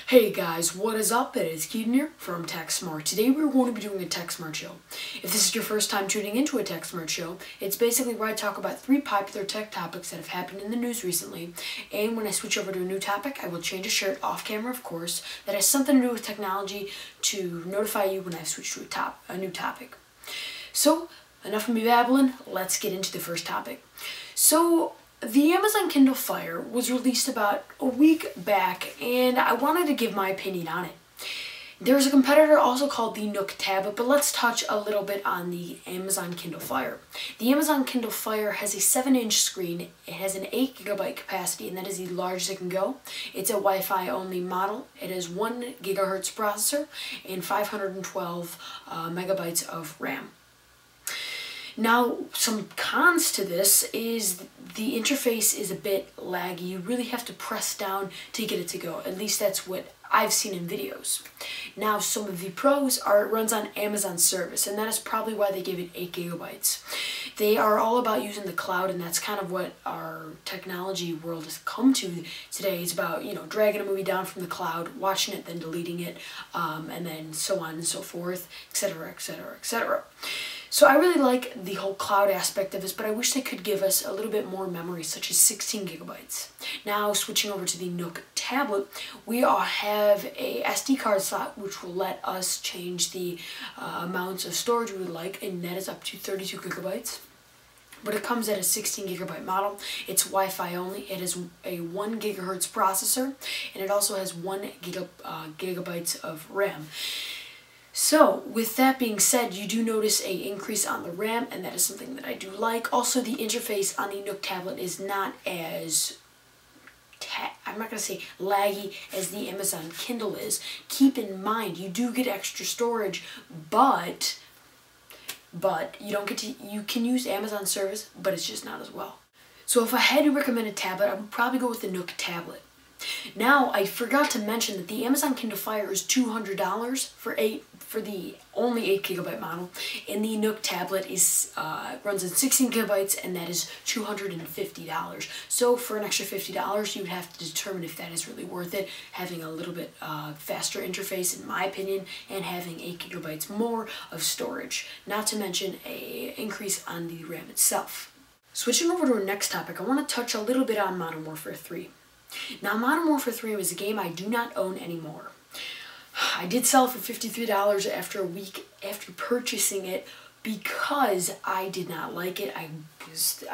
Hey guys, what is up? It is Keaton here from TechSmartt. Today we're going to be doing a TechSmartt show. If this is your first time tuning into a TechSmartt show, it's basically where I talk about 3 popular tech topics that have happened in the news recently, and when I switch over to a new topic, I will change a shirt off camera, of course, that has something to do with technology to notify you when I've switched to a new topic. So, enough of me babbling, let's get into the first topic. So, the Amazon Kindle Fire was released about a week back, and I wanted to give my opinion on it. There's a competitor also called the Nook tablet, but let's touch a little bit on the Amazon Kindle Fire. The Amazon Kindle Fire has a 7-inch screen. It has an 8GB capacity, and that is the largest it can go. It's a Wi-Fi only model. It has 1 GHz processor and 512 megabytes of RAM. Now, some cons to this is the interface is a bit laggy. You really have to press down to get it to go. At least that's what I've seen in videos. Now, some of the pros are it runs on Amazon service, and that is probably why they gave it 8 GB. They are all about using the cloud, and that's kind of what our technology world has come to today. It's about, dragging a movie down from the cloud, watching it, then deleting it, and then so on and so forth, etc., etc., etc. So I really like the whole cloud aspect of this, but I wish they could give us a little bit more memory, such as 16 GB. Now, switching over to the Nook tablet, we all have a SD card slot, which will let us change the amounts of storage we would like, and that is up to 32 GB. But it comes at a 16 GB model. It's Wi-Fi only. It has a 1 GHz processor, and it also has 1 gigabytes of RAM. So, with that being said, you do notice an increase on the RAM, and that is something that I do like. Also, the interface on the Nook tablet is not as, I'm not going to say laggy as the Amazon Kindle is. Keep in mind, you do get extra storage, but you don't get to, you can use Amazon service, but it's just not as well. So if I had to recommend a tablet, I would probably go with the Nook tablet. Now, I forgot to mention that the Amazon Kindle Fire is $200 for the only 8 GB model, and the Nook tablet is runs in 16 GB, and that is $250. So for an extra $50, you would have to determine if that is really worth it, having a little bit faster interface, in my opinion, and having 8 GB more of storage. Not to mention a increase on the RAM itself. Switching over to our next topic, I want to touch a little bit on Modern Warfare 3. Now, Modern Warfare 3 was a game I do not own anymore. I did sell it for $53 after a week after purchasing it because I did not like it. I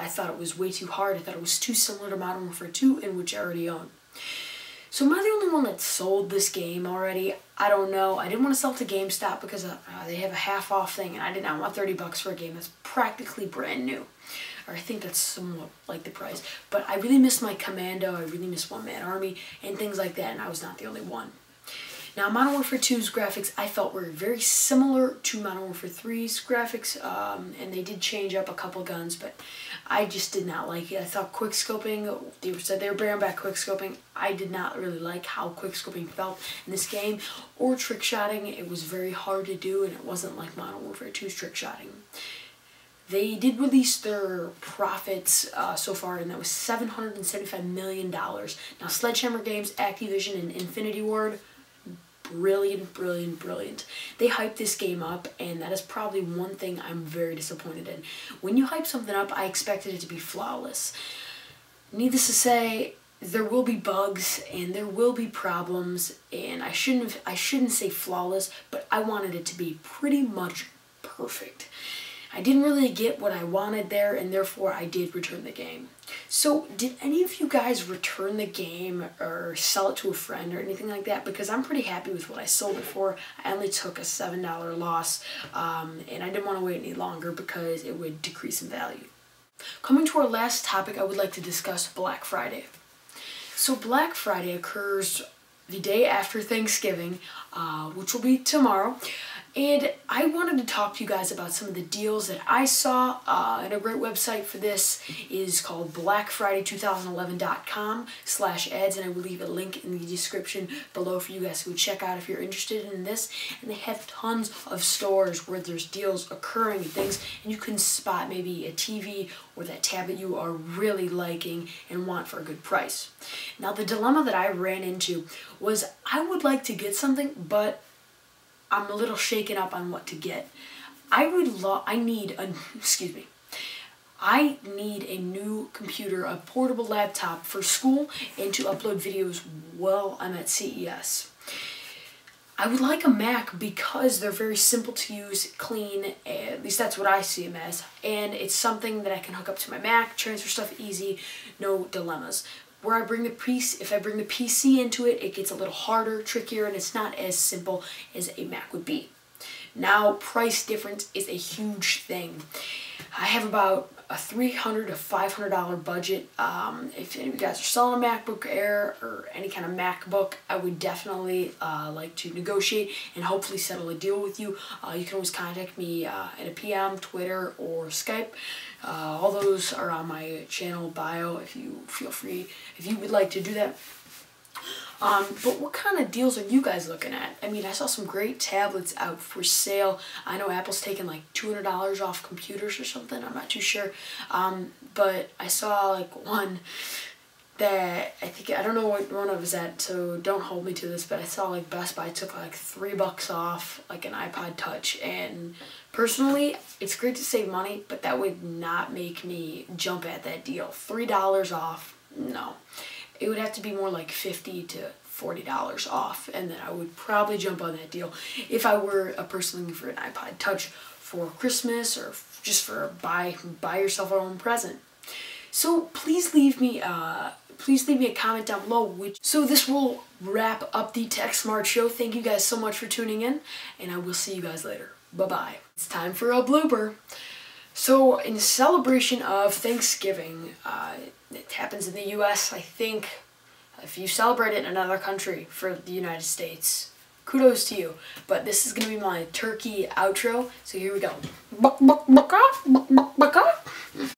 thought it was way too hard. I thought it was too similar to Modern Warfare 2, in which I already own. So am I the only one that sold this game already? I don't know. I didn't want to sell it to GameStop because they have a half-off thing, and I did not want $30 for a game that's practically brand new. Or I think that's somewhat like the price. But I really miss my Commando, I really miss One Man Army, and things like that, and I was not the only one. Now, Modern Warfare 2's graphics I felt were very similar to Modern Warfare 3's graphics, and they did change up a couple guns, but I just did not like it. I thought quickscoping, they said they were bringing back quickscoping. I did not really like how quickscoping felt in this game, or trickshotting. It was very hard to do, and it wasn't like Modern Warfare 2's trickshotting. They did release their profits so far, and that was $775 million. Now, Sledgehammer Games, Activision, and Infinity Ward, brilliant, brilliant, brilliant. They hyped this game up, and that is probably one thing I'm very disappointed in. When you hype something up, I expected it to be flawless. Needless to say, there will be bugs, and there will be problems, and I shouldn't say flawless, but I wanted it to be pretty much perfect. I didn't really get what I wanted there, and therefore I did return the game. So, did any of you guys return the game or sell it to a friend or anything like that? Because I'm pretty happy with what I sold it for. I only took a $7 loss, and I didn't want to wait any longer because it would decrease in value. Coming to our last topic, I would like to discuss Black Friday. So, Black Friday occurs the day after Thanksgiving, which will be tomorrow. And I wanted to talk to you guys about some of the deals that I saw, and a great website for this is called blackfriday2011.com/ads, and I will leave a link in the description below for you guys to check out if you're interested in this. And they have tons of stores where there's deals occurring and things, and you can spot maybe a TV or that tablet you are really liking and want for a good price. Now, the dilemma that I ran into was I would like to get something, but I'm a little shaken up on what to get. I need a new computer, a portable laptop for school and to upload videos while I'm at CES. I would like a Mac because they're very simple to use, clean, at least that's what I see them as, and it's something that I can hook up to my Mac, transfer stuff easy, no dilemmas. If I bring the PC into it, it gets a little harder, trickier, and it's not as simple as a Mac would be. Now, price difference is a huge thing. I have about a $300 to $500 budget. If any of you guys are selling a MacBook Air or any kind of MacBook, I would definitely like to negotiate and hopefully settle a deal with you. You can always contact me in a PM, Twitter, or Skype. All those are on my channel bio if you feel free, if you would like to do that. But what kind of deals are you guys looking at? I mean, I saw some great tablets out for sale. I know Apple's taking like $200 off computers or something. I'm not too sure. But I saw like one that I don't know what one it was at, so don't hold me to this, but I saw like Best Buy took like $3 off like an iPod Touch, and personally, it's great to save money, but that would not make me jump at that deal. $3 off, no. It would have to be more like $50 to $40 off, and then I would probably jump on that deal if I were a person looking for an iPod Touch for Christmas or just for buy yourself a own present. So please leave me a comment down below. So this will wrap up the TechSmartt show. Thank you guys so much for tuning in, and I will see you guys later. Bye-bye. It's time for a blooper. So in celebration of Thanksgiving, it happens in the U.S., I think. If you celebrate it in another country for the United States, kudos to you. But this is going to be my turkey outro, so here we go.